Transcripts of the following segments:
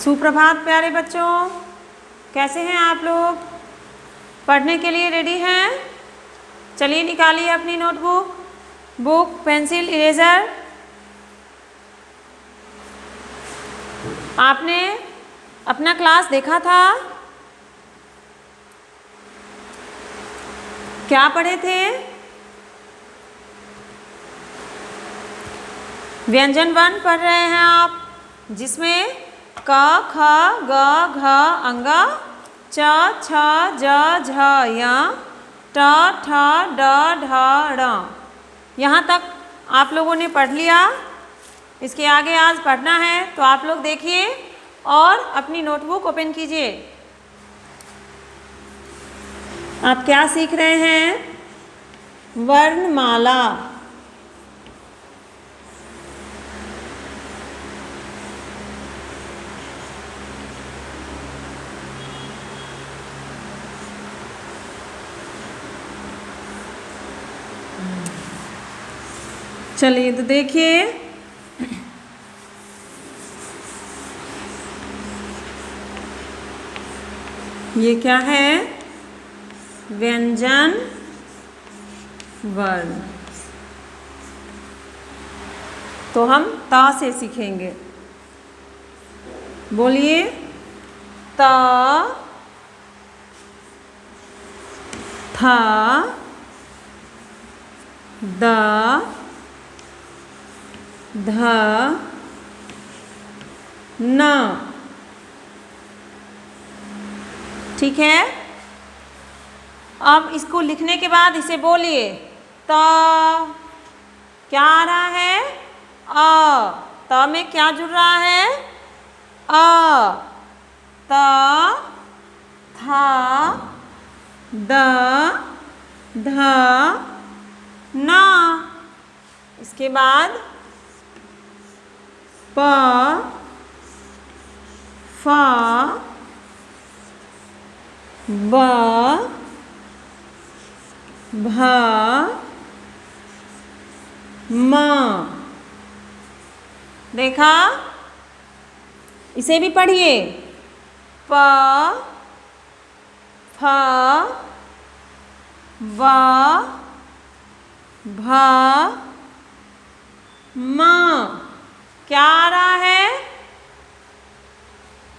सुप्रभात प्यारे बच्चों, कैसे हैं आप लोग? पढ़ने के लिए रेडी हैं? चलिए निकालिए अपनी नोटबुक, बुक, पेंसिल, इरेज़र। आपने अपना क्लास देखा था? क्या पढ़े थे? व्यंजन वन पढ़ रहे हैं आप, जिसमें क, ख, ग, घ, अंग, च, छ, ज, झ, य, ट, ठ, ड, ढ, ण। यहाँ तक आप लोगों ने पढ़ लिया। इसके आगे आज पढ़ना है, तो आप लोग देखिए और अपनी नोटबुक ओपन कीजिए। आप क्या सीख रहे हैं? वर्णमाला। चलिए तो देखिए, ये क्या है? व्यंजन वर्ण। तो हम त से सीखेंगे। बोलिए, त, थ, द, ध, न। ठीक है? अब इसको लिखने के बाद इसे बोलिए। त, क्या आ रहा है? अ। त में क्या जुड़ रहा है? अ। त, थ, द, ध, न। इसके बाद प, फ, ब, भ, म। देखा? इसे भी पढ़िए। प, फ, ब, भ, म। क्या आ रहा है?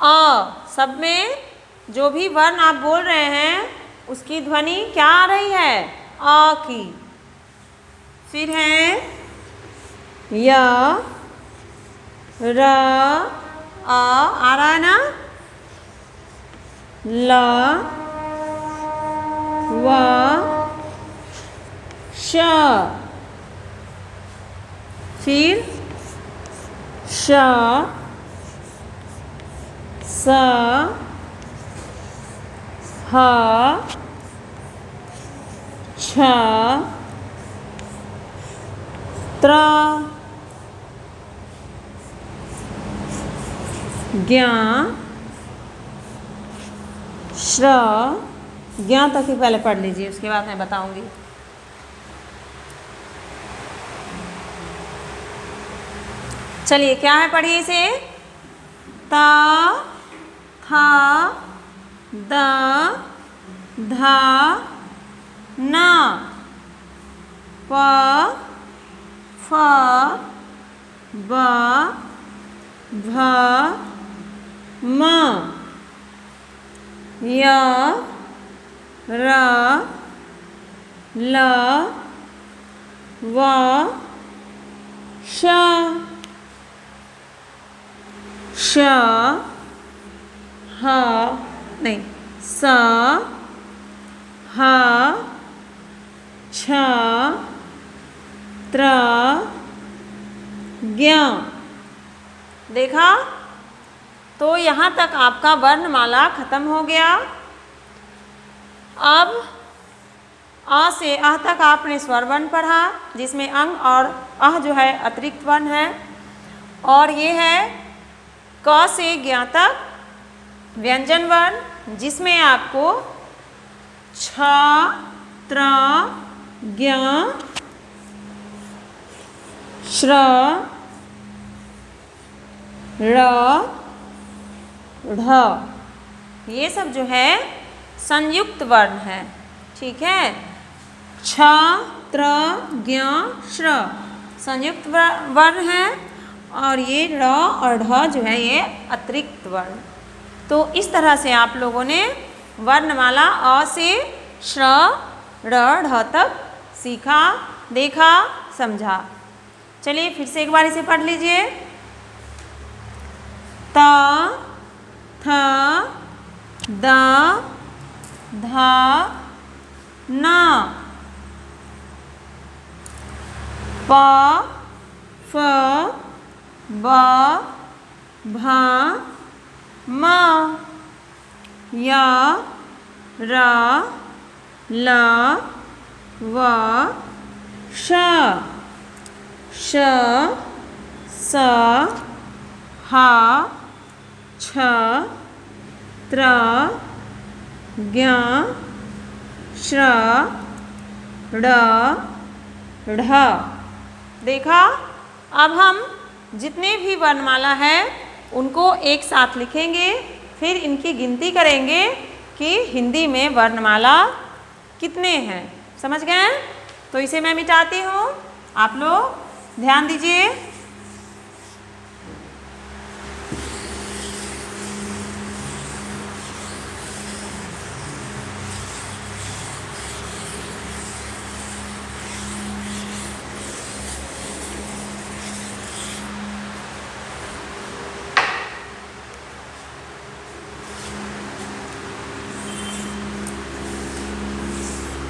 अ। सब में जो भी वर्ण आप बोल रहे हैं, उसकी ध्वनि क्या आ रही है? अ की। फिर है य, र, आ रहा है ना? ल, व, श। फिर श, स, ह, छ, त्र, ज्ञ, श्र। ज्ञ तक ही पहले पढ़ लीजिए, उसके बाद मैं बताऊंगी। चलिए, क्या है? पढ़िए इसे। त, थ, द, ध, न। प, फ, ब, भ, म। य, र, ल, व, श। श, ह, नहीं, स, ह, छ, त्र, ज्ञ। देखा? तो यहाँ तक आपका वर्णमाला खत्म हो गया। अब अ से अ तक आपने स्वर वर्ण पढ़ा, जिसमें अंग और अह जो है अतिरिक्त वर्ण है। और ये है क से ज्ञ तक व्यंजन वर्ण, जिसमें आपको छ, त्र, ज्ञ, श्र, र, ढ, ये सब जो है संयुक्त वर्ण है। ठीक है। छ, त्र, ज्ञ, श्र संयुक्त वर्ण है और ये ड़ और ढ जो है ये अतिरिक्त वर्ण। तो इस तरह से आप लोगों ने वर्णमाला अ से श्र, ड़, ढ तक सीखा, देखा, समझा। चलिए फिर से एक बार इसे पढ़ लीजिए। त, थ, द, ध, न, प, फ, ब, भ, म, य, र, ल, व, श, श, स, ह, छ, त्र, ज्ञ, श्र, ड़, ढ। देखा। अब हम जितने भी वर्णमाला है उनको एक साथ लिखेंगे, फिर इनकी गिनती करेंगे कि हिंदी में वर्णमाला कितने हैं। समझ गए? तो इसे मैं मिटाती हूँ, आप लोग ध्यान दीजिए।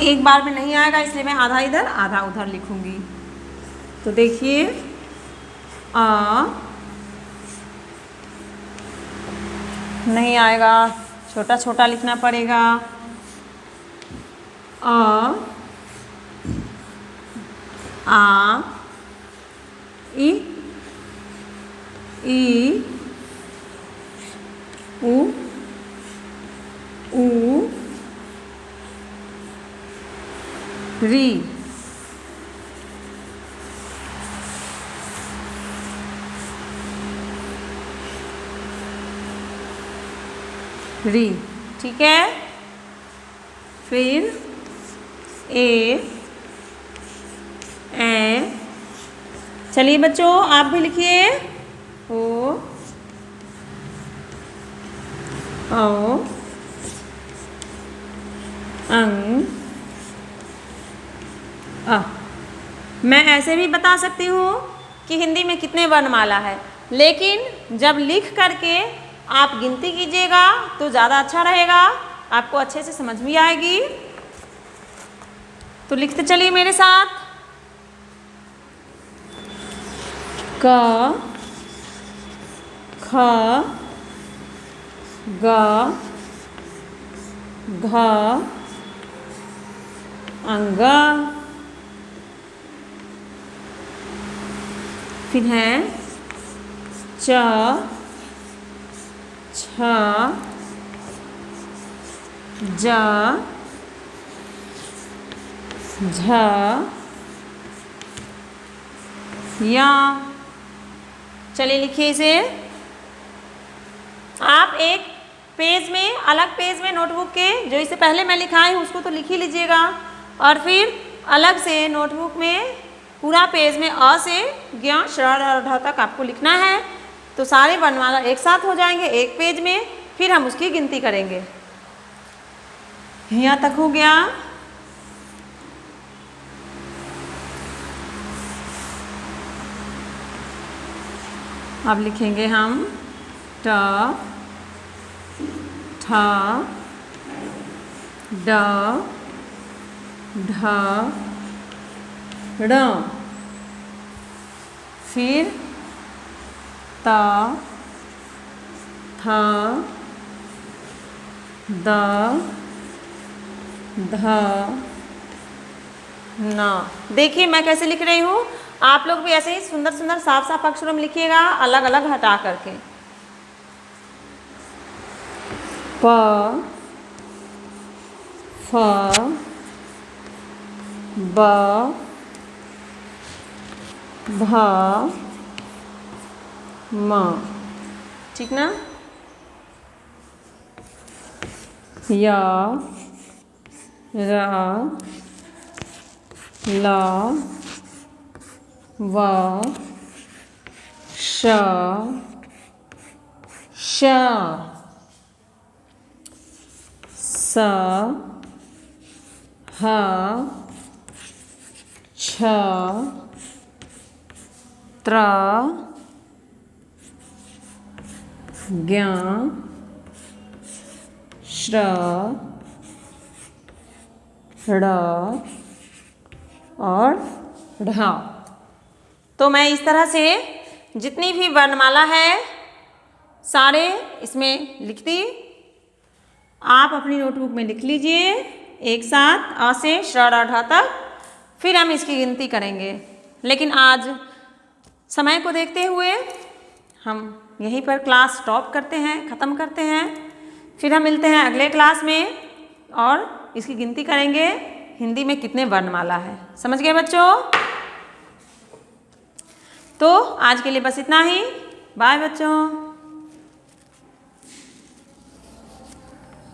एक बार में नहीं आएगा इसलिए मैं आधा इधर आधा उधर लिखूंगी। तो देखिए आ नहीं आएगा, छोटा छोटा लिखना पड़ेगा। आ इ उ री, री। ठीक है। फिर ए, चलिए बच्चों आप भी लिखिए। ओ, औ, अंग, अ। मैं ऐसे भी बता सकती हूँ कि हिंदी में कितने वर्णमाला है, लेकिन जब लिख करके आप गिनती कीजिएगा तो ज़्यादा अच्छा रहेगा, आपको अच्छे से समझ भी आएगी। तो लिखते चलिए मेरे साथ। क, ख, ग, घ, अंग। फिर है च, छ, ज, झ, या। चलिए लिखिए इसे। आप एक पेज में, अलग पेज में नोटबुक के जो इसे पहले मैं लिखाई हूँ उसको तो लिख ही लीजिएगा, और फिर अलग से नोटबुक में पूरा पेज में अ से ज्ञ, श्र, ड़, ढ तक आपको लिखना है। तो सारे वर्णमाला एक साथ हो जाएंगे एक पेज में, फिर हम उसकी गिनती करेंगे। यहाँ तक हो गया। अब लिखेंगे हम ट, ठ, ड, ढ, ड़। फिर त, थ, द, ध, न। देखिए मैं कैसे लिख रही हूँ, आप लोग भी ऐसे ही सुंदर सुंदर साफ साफ अक्षरों में लिखिएगा, अलग अलग हटा करके। प, फ, ब, भ, म। ठीक ना। या रा ला वा श स ह छ त्र ज्ञ श्र ड़ और ढ। तो मैं इस तरह से जितनी भी वर्णमाला है सारे इसमें लिख दी। आप अपनी नोटबुक में लिख लीजिए एक साथ अ से श ड़ ढ तक, फिर हम इसकी गिनती करेंगे। लेकिन आज समय को देखते हुए हम यहीं पर क्लास स्टॉप करते हैं, ख़त्म करते हैं। फिर हम मिलते हैं अगले क्लास में और इसकी गिनती करेंगे हिंदी में कितने वर्णमाला है। समझ गए बच्चों? तो आज के लिए बस इतना ही। बाय बच्चों।